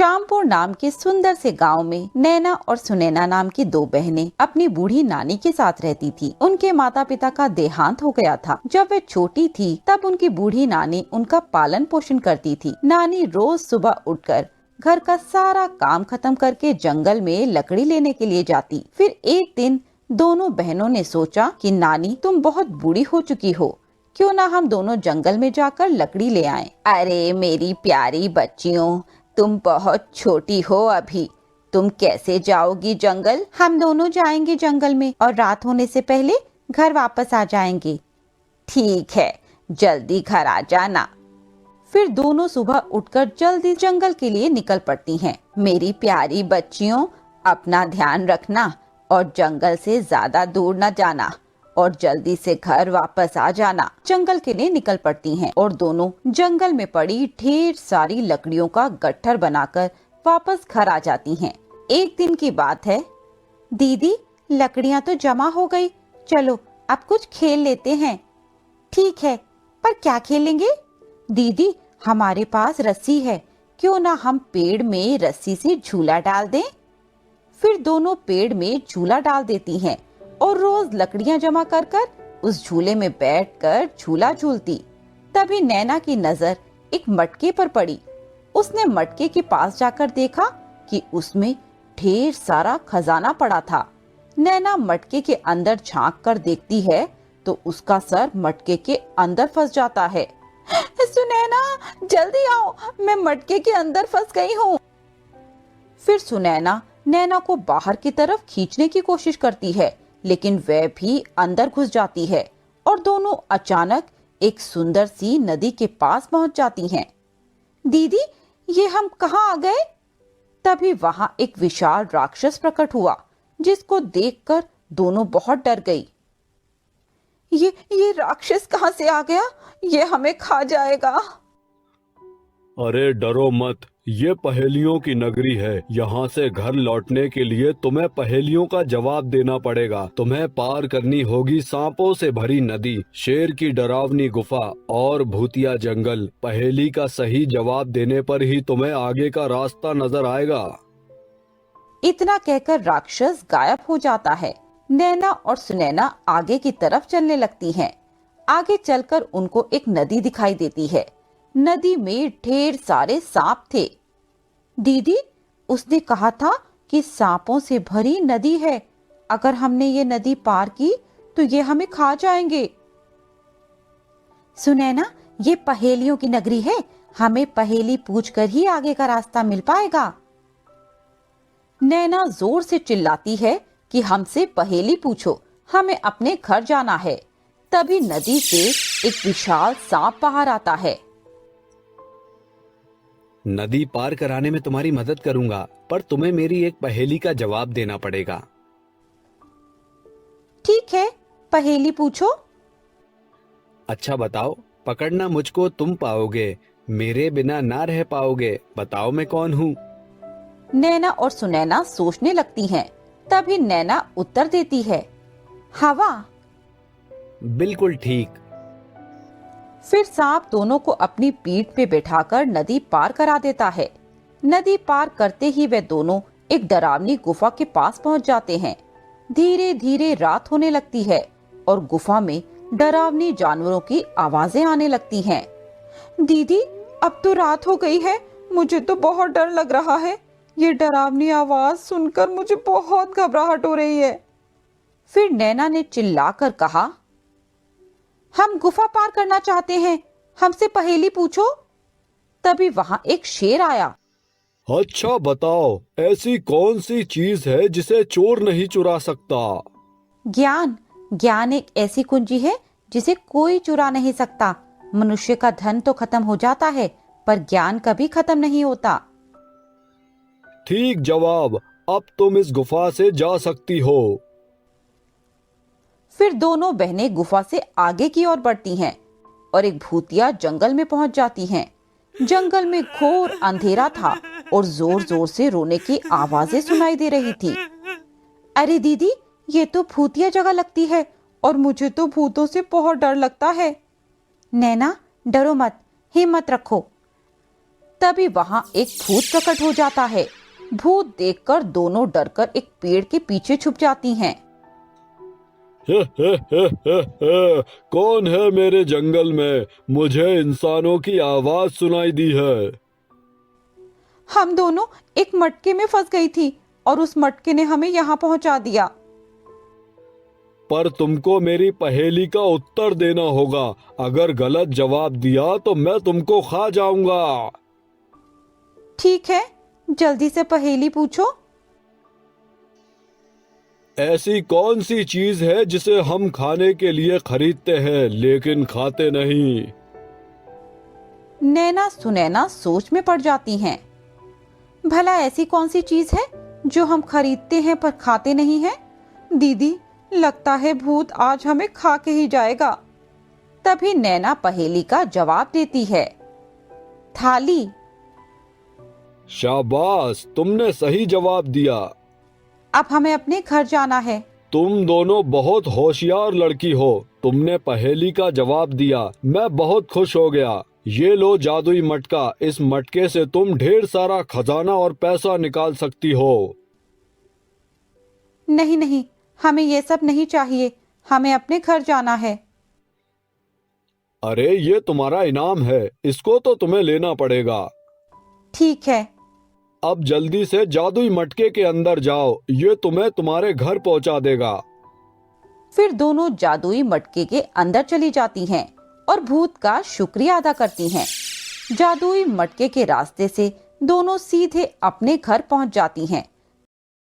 श्यामपुर नाम के सुंदर से गांव में नैना और सुनैना नाम की दो बहनें अपनी बूढ़ी नानी के साथ रहती थी। उनके माता पिता का देहांत हो गया था। जब वे छोटी थी तब उनकी बूढ़ी नानी उनका पालन पोषण करती थी। नानी रोज सुबह उठकर घर का सारा काम खत्म करके जंगल में लकड़ी लेने के लिए जाती। फिर एक दिन दोनों बहनों ने सोचा कि नानी तुम बहुत बूढ़ी हो चुकी हो, क्यों ना हम दोनों जंगल में जाकर लकड़ी ले आएं। अरे मेरी प्यारी बच्चियों, तुम बहुत छोटी हो अभी, तुम कैसे जाओगी जंगल? हम दोनों जाएंगे जंगल में और रात होने से पहले घर वापस आ जाएंगे। ठीक है, जल्दी घर आ जाना। फिर दोनों सुबह उठकर जल्दी जंगल के लिए निकल पड़ती हैं। मेरी प्यारी बच्चियों, अपना ध्यान रखना और जंगल से ज्यादा दूर न जाना और जल्दी से घर वापस आ जाना। जंगल के लिए निकल पड़ती हैं और दोनों जंगल में पड़ी ढेर सारी लकड़ियों का गट्ठर बनाकर वापस घर आ जाती हैं। एक दिन की बात है। दीदी, लकड़ियां तो जमा हो गई, चलो अब कुछ खेल लेते हैं। ठीक है, पर क्या खेलेंगे? दीदी, हमारे पास रस्सी है, क्यों ना हम पेड़ में रस्सी से झूला डाल दें? फिर दोनों पेड़ में झूला डाल देती हैं और रोज लकड़ियां जमा कर कर उस झूले में बैठकर झूला झूलती। तभी नैना की नजर एक मटके पर पड़ी। उसने मटके के पास जाकर देखा कि उसमें ढेर सारा खजाना पड़ा था। नैना मटके के अंदर झांक कर देखती है तो उसका सर मटके के अंदर फंस जाता है। सुनैना, जल्दी आओ, मैं मटके के अंदर फंस गई हूँ। फिर सुनैना नैना को बाहर की तरफ खींचने की कोशिश करती है, लेकिन वह भी अंदर घुस जाती है और दोनों अचानक एक सुंदर सी नदी के पास पहुंच जाती हैं। दीदी, ये हम कहाँ आ गए? तभी वहां एक विशाल राक्षस प्रकट हुआ, जिसको देखकर दोनों बहुत डर गई। ये राक्षस कहाँ से आ गया? ये हमें खा जाएगा। अरे डरो मत, ये पहेलियों की नगरी है। यहाँ से घर लौटने के लिए तुम्हें पहेलियों का जवाब देना पड़ेगा। तुम्हें पार करनी होगी सांपों से भरी नदी, शेर की डरावनी गुफा और भूतिया जंगल। पहेली का सही जवाब देने पर ही तुम्हें आगे का रास्ता नजर आएगा। इतना कहकर राक्षस गायब हो जाता है। नैना और सुनैना आगे की तरफ चलने लगती हैं। आगे चलकर उनको एक नदी दिखाई देती है। नदी में ढेर सारे सांप थे। दीदी, उसने कहा था कि सांपों से भरी नदी है। अगर हमने ये नदी पार की तो ये हमें खा जाएंगे। सुनैना, ये पहेलियों की नगरी है, हमें पहेली पूछकर ही आगे का रास्ता मिल पाएगा। नैना जोर से चिल्लाती है कि हमसे पहेली पूछो, हमें अपने घर जाना है। तभी नदी से एक विशाल सांप बाहर आता है। नदी पार कराने में तुम्हारी मदद करूंगा, पर तुम्हें मेरी एक पहेली का जवाब देना पड़ेगा। ठीक है, पहेली पूछो। अच्छा बताओ, पकड़ना मुझको तुम पाओगे, मेरे बिना ना रह पाओगे। बताओ मैं कौन हूँ? नैना और सुनैना सोचने लगती हैं। तभी नैना उत्तर देती है, हवा। बिल्कुल ठीक। फिर सांप दोनों को अपनी पीठ पे बैठाकर नदी पार करा देता है। नदी पार करते ही वे दोनों एक डरावनी गुफा के पास पहुंच जाते हैं। धीरे धीरे रात होने लगती है और गुफा में डरावनी जानवरों की आवाजें आने लगती हैं। दीदी, अब तो रात हो गई है, मुझे तो बहुत डर लग रहा है। ये डरावनी आवाज सुनकर मुझे बहुत घबराहट हो रही है। फिर नैना ने चिल्लाकर कहा, हम गुफा पार करना चाहते हैं, हमसे पहेली पूछो। तभी वहां एक शेर आया। अच्छा बताओ, ऐसी कौन सी चीज है जिसे चोर नहीं चुरा सकता? ज्ञान। ज्ञान एक ऐसी कुंजी है जिसे कोई चुरा नहीं सकता। मनुष्य का धन तो खत्म हो जाता है, पर ज्ञान कभी खत्म नहीं होता। ठीक जवाब, अब तुम इस गुफा से जा सकती हो। फिर दोनों बहनें गुफा से आगे की ओर बढ़ती हैं और एक भूतिया जंगल में पहुंच जाती हैं। जंगल में घोर अंधेरा था और जोर जोर से रोने की आवाजें सुनाई दे रही थी। अरे दीदी, ये तो भूतिया जगह लगती है और मुझे तो भूतों से बहुत डर लगता है। नैना, डरो मत, हिम्मत रखो। तभी वहाँ एक भूत प्रकट हो जाता है। भूत देखकर दोनों डरकर एक पेड़ के पीछे छुप जाती हैं। कौन है मेरे जंगल में? मुझे इंसानों की आवाज सुनाई दी है। हम दोनों एक मटके में फंस गई थी और उस मटके ने हमें यहाँ पहुँचा दिया। पर तुमको मेरी पहेली का उत्तर देना होगा। अगर गलत जवाब दिया तो मैं तुमको खा जाऊंगा। ठीक है, जल्दी से पहेली पूछो। ऐसी कौन सी चीज है जिसे हम खाने के लिए खरीदते हैं लेकिन खाते नहीं? नैना सुनैना सोच में पड़ जाती हैं। भला ऐसी कौन सी चीज है जो हम खरीदते हैं पर खाते नहीं हैं? दीदी, लगता है भूत आज हमें खा के ही जाएगा। तभी नैना पहेली का जवाब देती है, थाली। शाबाश, तुमने सही जवाब दिया। अब हमें अपने घर जाना है। तुम दोनों बहुत होशियार लड़की हो। तुमने पहेली का जवाब दिया, मैं बहुत खुश हो गया। ये लो जादुई मटका। इस मटके से तुम ढेर सारा खजाना और पैसा निकाल सकती हो। नहीं नहीं, हमें ये सब नहीं चाहिए, हमें अपने घर जाना है। अरे ये तुम्हारा इनाम है, इसको तो तुम्हें लेना पड़ेगा। ठीक है। अब जल्दी से जादुई मटके के अंदर जाओ, ये तुम्हें तुम्हारे घर पहुंचा देगा। फिर दोनों जादुई मटके के अंदर चली जाती हैं और भूत का शुक्रिया अदा करती हैं। जादुई मटके के रास्ते से दोनों सीधे अपने घर पहुंच जाती हैं।